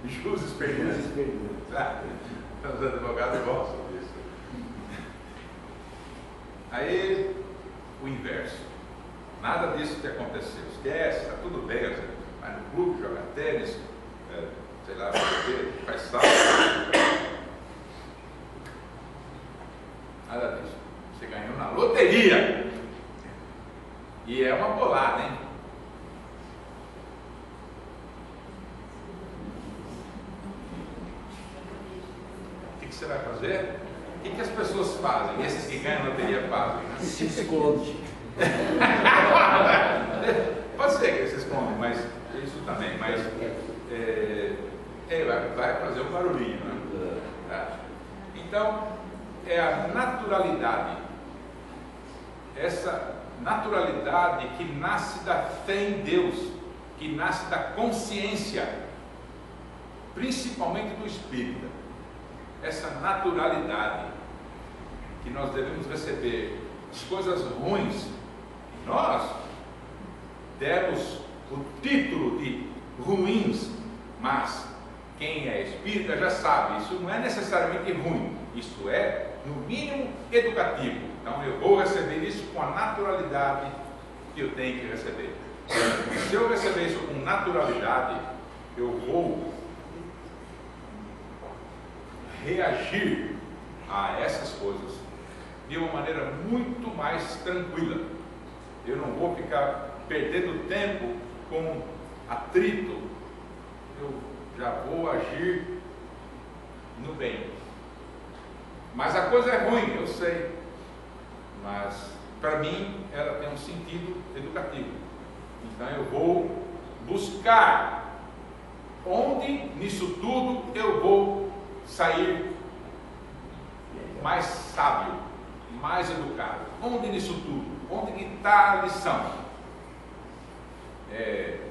Jus esperneante. Os advogados gostam disso. Aí, o inverso. Nada disso que aconteceu. Esquece, está tudo bem. Vai no clube, joga tênis, sei lá, faz salto. Nada disso. Você ganhou na loteria. E é uma bolada, hein? O que você vai fazer? O que as pessoas fazem? Esses que ganham na loteria fazem? Se esconde. Pode ser que eles se escondem, mas isso também, mas vai fazer um barulhinho, né? Tá? Então, é a naturalidade, essa naturalidade que nasce da fé em Deus, que nasce da consciência, principalmente do espírita. essa naturalidade que nós devemos receber as coisas ruins. Nós demos o título de ruins, mas quem é espírita já sabe, isso não é necessariamente ruim, isso é, no mínimo, educativo. Então eu vou receber isso com a naturalidade que eu tenho que receber. Se eu receber isso com naturalidade, eu vou reagir a essas coisas de uma maneira muito mais tranquila. Eu não vou ficar perdendo tempo com atrito. Eu já vou agir no bem. Mas a coisa é ruim, eu sei. Mas para mim ela tem um sentido educativo. Então eu vou buscar onde nisso tudo eu vou sair mais sábio, mais educado. Onde nisso tudo? Onde que está a lição?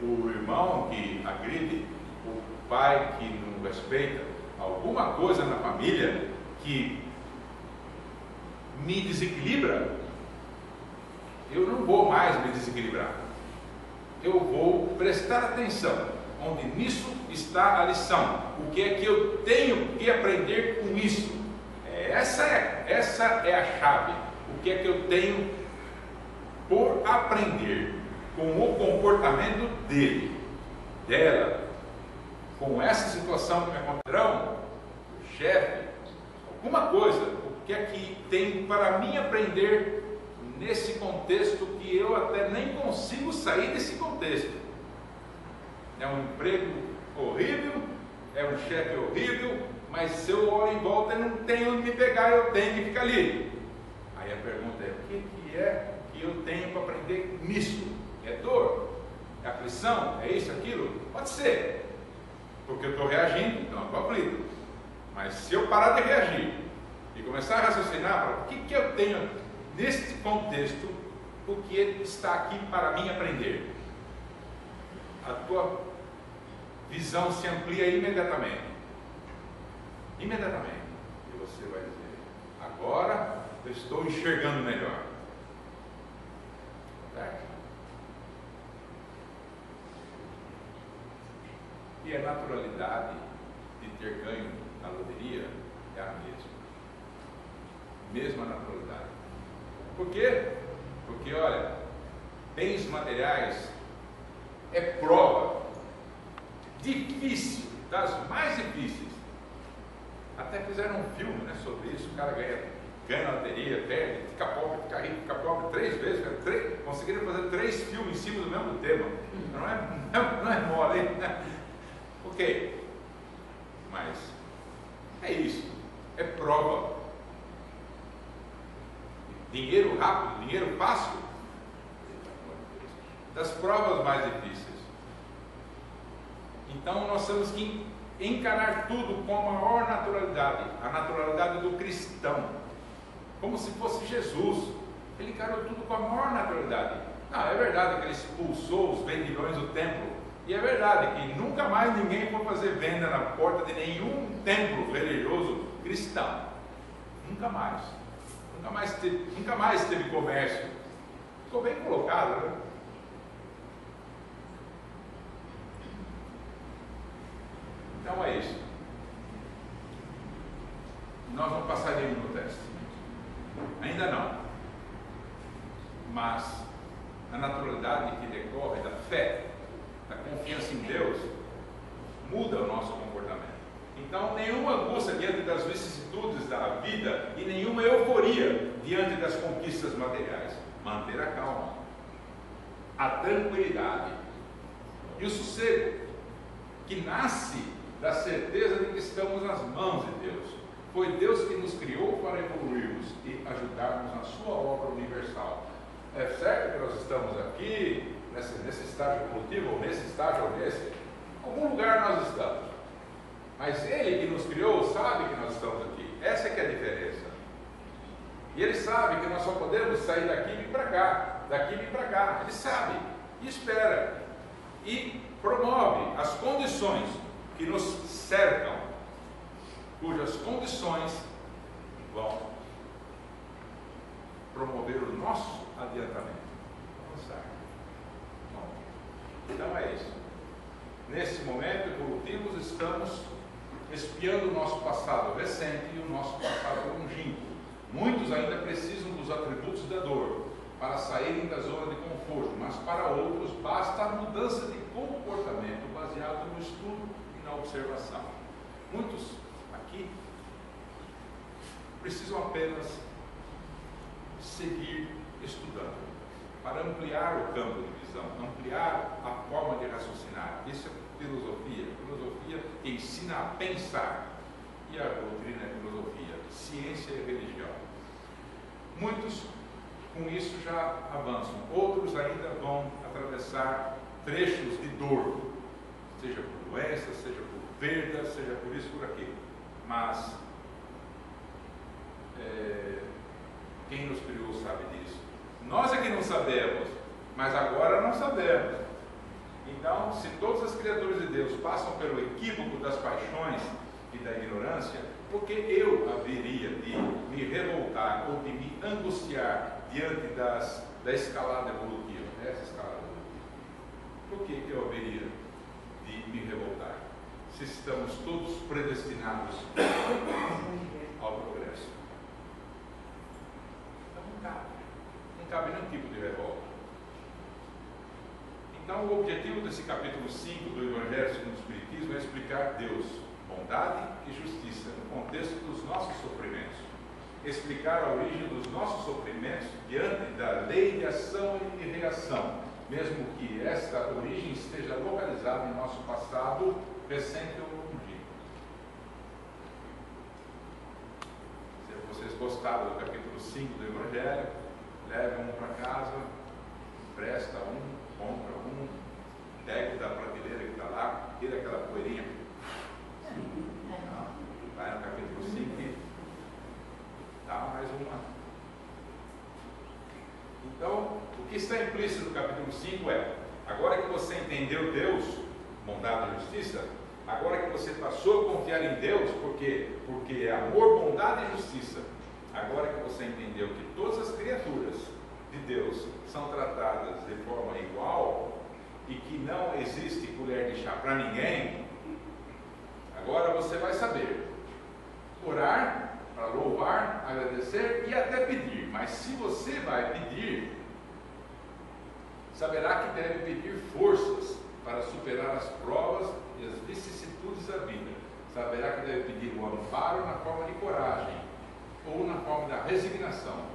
O irmão que agride, o pai que não respeita, alguma coisa na família que me desequilibra, eu não vou mais me desequilibrar. Eu vou prestar atenção onde nisso está a lição. O que é que eu tenho que aprender com isso? Essa é a chave. O que é que eu tenho por aprender com o comportamento dele, dela, com essa situação que me aconteceu, o chefe, alguma coisa. O que é que tem para mim aprender nesse contexto que eu até nem consigo sair desse contexto? É um emprego horrível, é um chefe horrível, mas se eu olho em volta e não tenho onde me pegar, eu tenho que ficar ali. Aí a pergunta é: o que é que eu tenho para aprender nisso? É dor? É aflição? É isso, aquilo? Pode ser, porque eu estou reagindo, então eu estou aflito. Mas se eu parar de reagir e começar a raciocinar, o que eu tenho neste contexto, o que está aqui para mim aprender? A tua visão se amplia imediatamente. Imediatamente. E você vai dizer: agora eu estou enxergando melhor. Certo? E a naturalidade de ter ganho na loteria é a mesma naturalidade. Por quê? Porque, olha, bens materiais é prova difícil, das mais difíceis. Até fizeram um filme, né, sobre isso. O cara ganha na loteria, perde, fica pobre, fica rico, fica pobre 3 vezes. Conseguiram fazer 3 filmes em cima do mesmo tema. Não é mole, né? Ok, mas é isso, é prova. Dinheiro rápido, dinheiro fácil, das provas mais difíceis. Então nós temos que encarar tudo com a maior naturalidade, a naturalidade do cristão, como se fosse Jesus. Ele encarou tudo com a maior naturalidade. Não, é verdade que ele expulsou os vendilhões do templo, e é verdade que nunca mais ninguém foi fazer venda na porta de nenhum templo religioso cristão. Nunca mais. Nunca mais teve comércio. Ficou bem colocado, né? Então é isso. Nós não passaremos no teste. Ainda não. Mas a naturalidade que decorre da fé, da confiança em Deus, muda o nosso comportamento. Então, nenhuma angústia diante das vicissitudes da vida e nenhuma euforia diante das conquistas materiais. Manter a calma, a tranquilidade e o sossego, que nasce da certeza de que estamos nas mãos de Deus. Foi Deus que nos criou para evoluirmos e ajudarmos na sua obra universal. É certo que nós estamos aqui, nesse estágio evolutivo, ou nesse estágio ou nesse, em algum lugar nós estamos. Mas Ele que nos criou sabe que nós estamos aqui. Essa é que é a diferença. E Ele sabe que nós só podemos sair daqui e vir para cá, daqui e vir para cá. Ele sabe e espera e promove as condições que nos cercam cujas condições vão promover o nosso adiantamento. Avançar. Bom, então é isso. Nesse momento evolutivos, estamos espiando o nosso passado recente e o nosso passado longínquo. Muitos ainda precisam dos atributos da dor para saírem da zona de conforto, mas para outros basta a mudança de comportamento baseado no estudo e na observação. Muitos aqui precisam apenas seguir estudando para ampliar o campo de visão, ampliar a forma de raciocinar. Isso é filosofia. Filosofia que ensina a pensar, e a doutrina é filosofia, ciência e religião. Muitos com isso já avançam, outros ainda vão atravessar trechos de dor, seja por doença, seja por perda, seja por isso, por aquilo. Mas quem nos criou sabe disso. Nós é que não sabemos, mas agora não sabemos. Então, se todas as criaturas de Deus passam pelo equívoco das paixões e da ignorância, por que eu haveria de me revoltar ou de me angustiar diante da escalada evolutiva? Essa escalada evolutiva. Por que eu haveria de me revoltar? Se estamos todos predestinados ao progresso. Então não cabe nenhum tipo de revolta. Então o objetivo desse capítulo 5 do Evangelho segundo o Espiritismo é explicar Deus, bondade e justiça no contexto dos nossos sofrimentos. Explicar a origem dos nossos sofrimentos diante da lei de ação e de reação, mesmo que esta origem esteja localizada em nosso passado recente ou longínquo. Se vocês gostaram do capítulo 5 do Evangelho, leve um para casa, empresta um, compra um, pega da prateleira que está lá, tira aquela poeirinha. Vai no capítulo 5 e dá mais uma. Então, o que está implícito no capítulo 5 é: agora que você entendeu Deus, bondade e justiça, agora que você passou a confiar em Deus, porque é amor, bondade e justiça, agora que você entendeu que todas as criaturas de Deus são tratadas de forma igual e que não existe colher de chá para ninguém, agora você vai saber orar, para louvar, agradecer e até pedir. Mas se você vai pedir, saberá que deve pedir forças para superar as provas e as vicissitudes da vida. Saberá que deve pedir o amparo na forma de coragem ou na forma da resignação,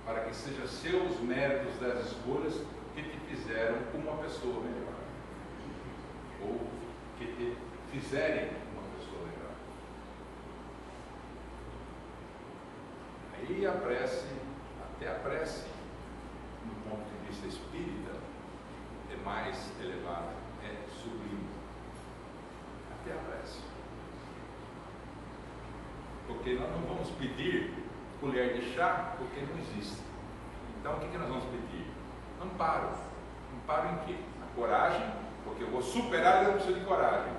para que sejam seus méritos das escolhas que te fizeram uma pessoa melhor, ou que te fizerem uma pessoa melhor. Aí a prece, até a prece, do ponto de vista espírita, é mais elevada, é sublime. Até a prece. Porque nós não vamos pedir colher de chá, porque não existe. Então o que nós vamos pedir? Amparo. Amparo em quê? A coragem, porque eu vou superar e eu não preciso de coragem.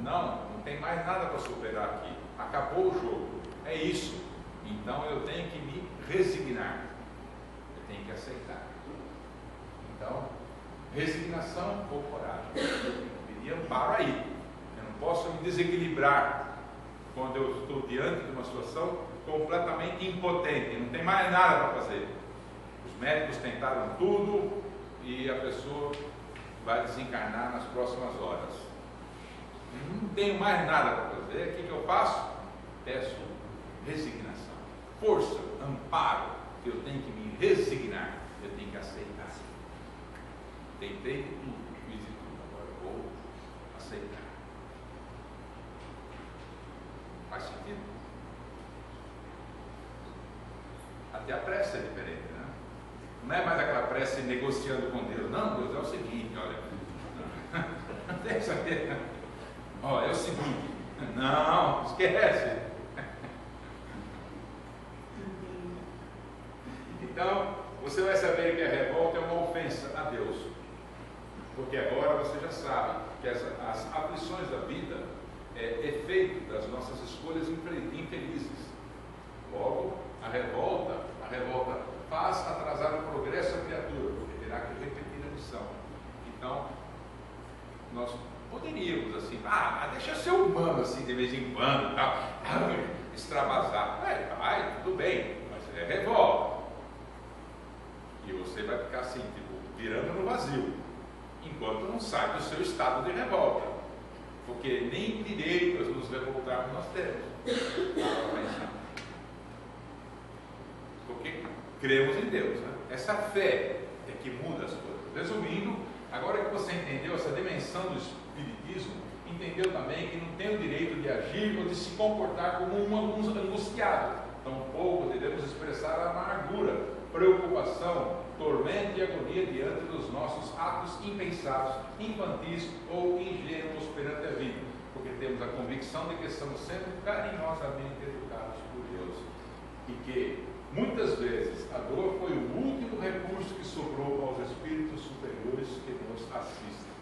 Não tem mais nada para superar aqui. Acabou o jogo. É isso. Então eu tenho que me resignar. Eu tenho que aceitar. Então, resignação ou coragem. Eu tenho que pedir amparo aí. Eu não posso me desequilibrar quando eu estou diante de uma situação completamente impotente, não tem mais nada para fazer. Os médicos tentaram tudo e a pessoa vai desencarnar nas próximas horas. Não tenho mais nada para fazer. O que eu faço? Peço resignação, força, amparo. Eu tenho que me resignar, eu tenho que aceitar. Tentei de tudo, fiz de tudo, agora vou aceitar. Faz sentido? Até a prece é diferente, né? Não é mais aquela prece negociando com Deus. Não, Deus, é o seguinte, olha. Tem que saber. Ó, é o seguinte. Não, esquece. Então, você vai saber que a revolta é uma ofensa a Deus. Porque agora você já sabe que as aflições da vida, efeito das nossas escolhas infelizes. Logo, a revolta faz atrasar o progresso da criatura, porque terá que repetir a missão. Então, nós poderíamos assim, deixa eu ser humano assim de vez em quando, tal, extravasar. Vai, tudo bem, mas é revolta. E você vai ficar assim, virando no vazio, enquanto não sai do seu estado de revolta. Porque nem direito a nos revoltarmos nós temos. Porque cremos em Deus, né? Essa fé é que muda as coisas. Resumindo, agora que você entendeu essa dimensão do espiritismo, entendeu também que não tem o direito de agir ou de se comportar como um angustiado. Tampouco devemos expressar amargura, preocupação, tormento e agonia diante dos nossos atos impensados, infantis ou ingênuos perante a vida, porque temos a convicção de que estamos sendo carinhosamente educados por Deus e que muitas vezes a dor foi o último recurso que sobrou aos espíritos superiores que nos assistem.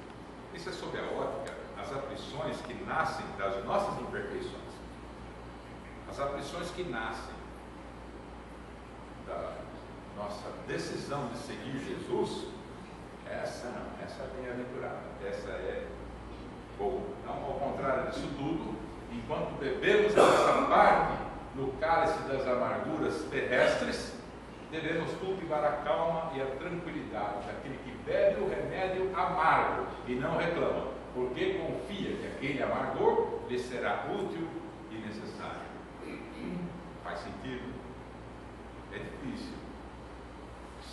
Isso é sob a ótica, as aflições que nascem das nossas imperfeições. As aflições que nascem da nossa decisão de seguir Jesus, essa é bem-aventurada, essa é boa. Então, ao contrário disso tudo, enquanto bebemos essa parte no cálice das amarguras terrestres, devemos cultivar a calma e a tranquilidade daquele que bebe o remédio amargo e não reclama, porque confia que aquele amargor lhe será útil e necessário. Faz sentido? É difícil.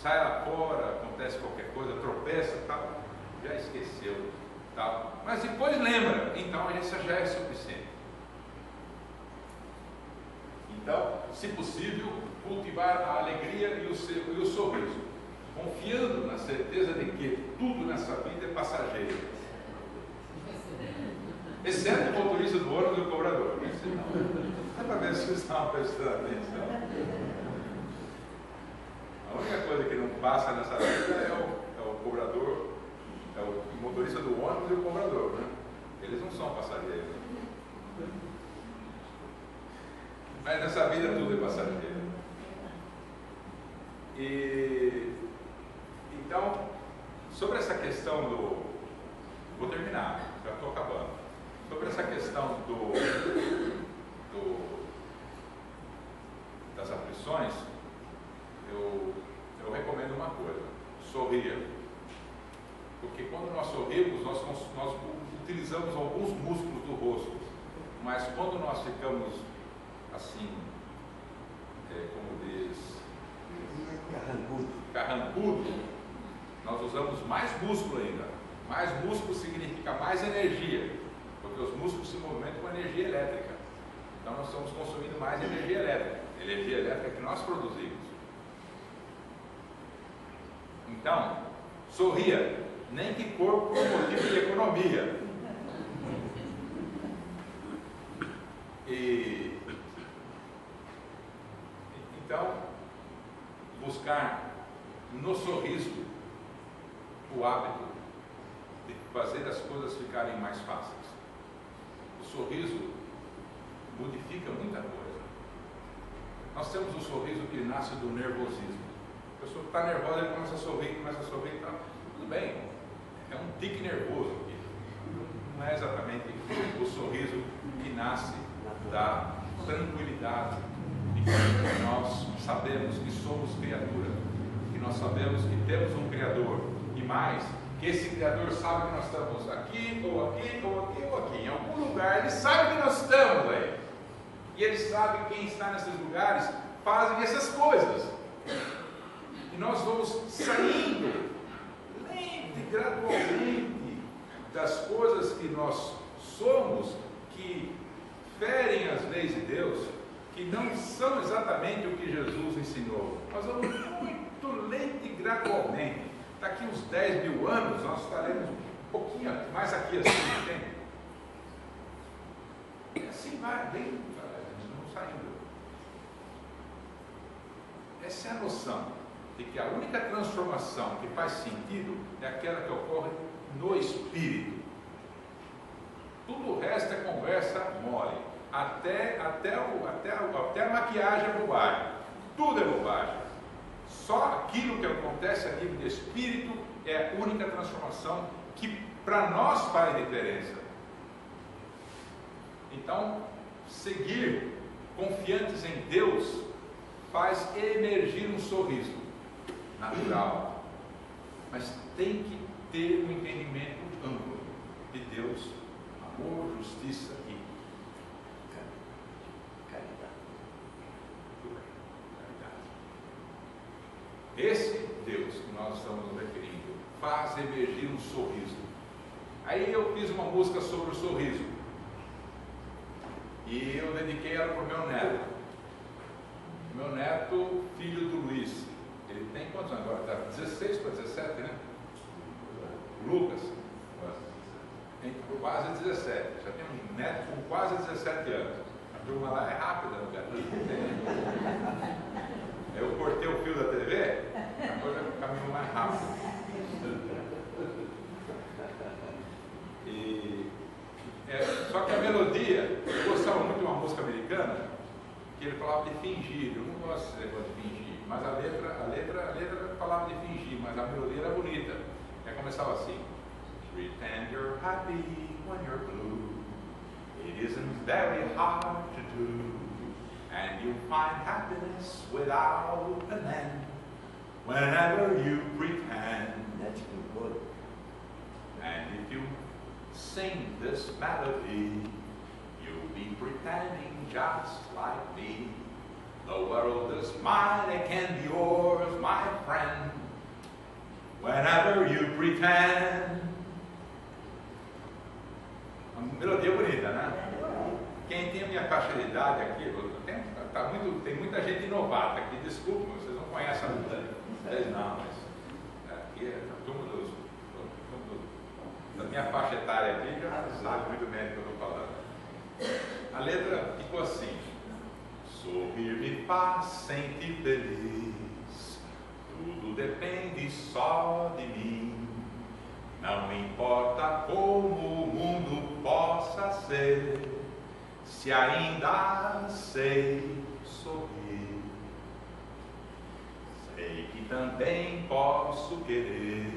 Sai lá fora, acontece qualquer coisa, tropeça, tal, já esqueceu, tal. Mas depois lembra, então isso já é suficiente. Então, se possível, cultivar a alegria e o sorriso, confiando na certeza de que tudo nessa vida é passageiro, exceto o motorista do ônibus e o cobrador. É para ver se vocês estavam prestando atenção. A única coisa que não passa nessa vida é o cobrador, é o motorista do ônibus e o cobrador, né? Eles não são passageiros. Mas nessa vida tudo é passageiro. Então, sobre essa questão vou terminar, já estou acabando. Sobre essa questão das aflições, eu recomendo uma coisa: sorria. Porque quando nós sorrimos, nós utilizamos alguns músculos do rosto, mas quando nós ficamos assim, como diz, carrancudo, nós usamos mais músculo ainda. Mais músculo significa mais energia, porque os músculos se movimentam com energia elétrica. Então nós estamos consumindo mais energia elétrica que nós produzimos. Então, sorria, nem que for por motivo de economia. Então, buscar no sorriso o hábito de fazer as coisas ficarem mais fáceis. O sorriso modifica muita coisa. Nós temos o sorriso que nasce do nervosismo. A pessoa está nervosa, ele começa a sorrir, tá? Tudo bem, é um tique nervoso aqui. Não é exatamente o sorriso que nasce da tranquilidade e que nós sabemos que somos criatura, que nós sabemos que temos um Criador, e mais, que esse Criador sabe que nós estamos aqui, ou aqui, ou aqui, ou aqui, em algum lugar. Ele sabe que nós estamos aí, e Ele sabe que quem está nesses lugares fazem essas coisas, e nós vamos saindo lento e gradualmente das coisas que nós somos, que ferem as leis de Deus, que não são exatamente o que Jesus ensinou. Nós vamos muito lento e gradualmente. Daqui uns 10 mil anos nós estaremos um pouquinho mais aqui assim, entende? E assim vai, bem, vamos saindo. Essa é a noção de que a única transformação que faz sentido é aquela que ocorre no espírito. Tudo o resto é conversa mole. Até a maquiagem é bobagem. Tudo é bobagem. Só aquilo que acontece a nível de espírito é a única transformação que para nós faz diferença. Então, seguir confiantes em Deus faz emergir um sorriso natural, mas tem que ter um entendimento amplo de Deus, amor, justiça e caridade. Esse Deus que nós estamos nos referindo faz emergir um sorriso. Aí eu fiz uma música sobre o sorriso e eu dediquei ela para o meu neto. Meu neto, filho do Luiz. Ele tem quantos anos agora? Tá 16 para 17, né? Lucas. Tem quase 17. Já tem um neto com quase 17 anos. A turma lá é rápida no gatinho. Eu cortei o fio da TV, agora é o caminho mais rápido. Só que a melodia, eu gostava muito de uma música americana, que ele falava de fingir. Eu não gosto desse negócio de fingir, mas a letra falava de fingir, mas a melodia era bonita. Aí começava assim: Pretend you're happy when you're blue. It isn't very hard to do. And you'll find happiness without an end whenever you pretend. That's good. And if you sing this melody, you'll be pretending just like me. The world is mine, it can be yours, my friend, whenever you pretend. Uma melodia bonita, né? Quem tem a minha faixa de idade aqui, tem muita gente novata aqui, desculpa, vocês não conhecem a música. Vocês não, mas aqui é a turma da minha faixa etária aqui já sabe muito bem do que eu estou falando. A letra ficou assim: sorrir me faz sentir feliz, tudo depende só de mim. Não importa como o mundo possa ser, se ainda sei sorrir. Sei que também posso querer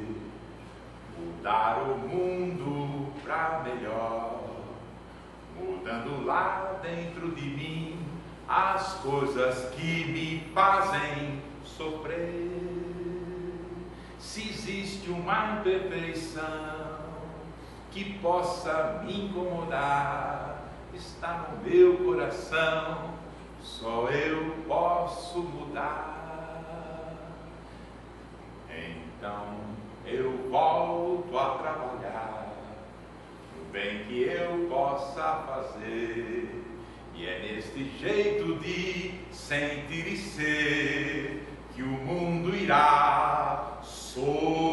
mudar o mundo pra melhor, mudando lá dentro de mim as coisas que me fazem sofrer. Se existe uma imperfeição que possa me incomodar, está no meu coração, só eu posso mudar. Então eu volto a trabalhar no bem que eu possa fazer, e é neste jeito de sentir e ser que o mundo irá sorrir.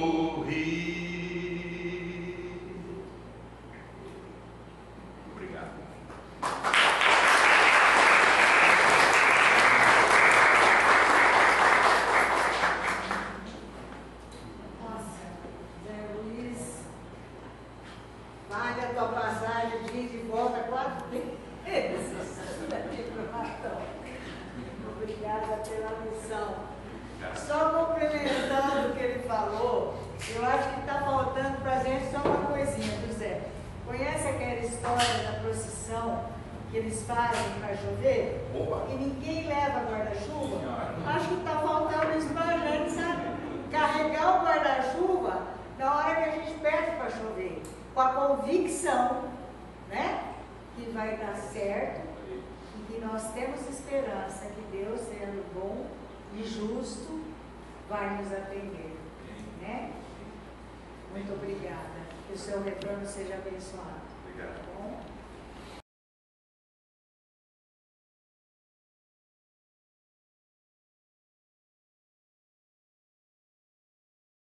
Obrigado. Obrigada pela missão. Só complementando o que ele falou, eu acho que está faltando para a gente só uma coisinha, José. Conhece aquela história da procissão que eles fazem para chover? Opa. E ninguém leva guarda-chuva? Acho que está faltando isso para a gente, sabe? Carregar o guarda-chuva na hora que a gente pede para chover, com a convicção, né? Que vai dar certo e que nós temos esperança que Deus, sendo bom e justo, vai nos atender, né? Muito obrigada. Que o seu retorno seja abençoado. Obrigado. Tá bom?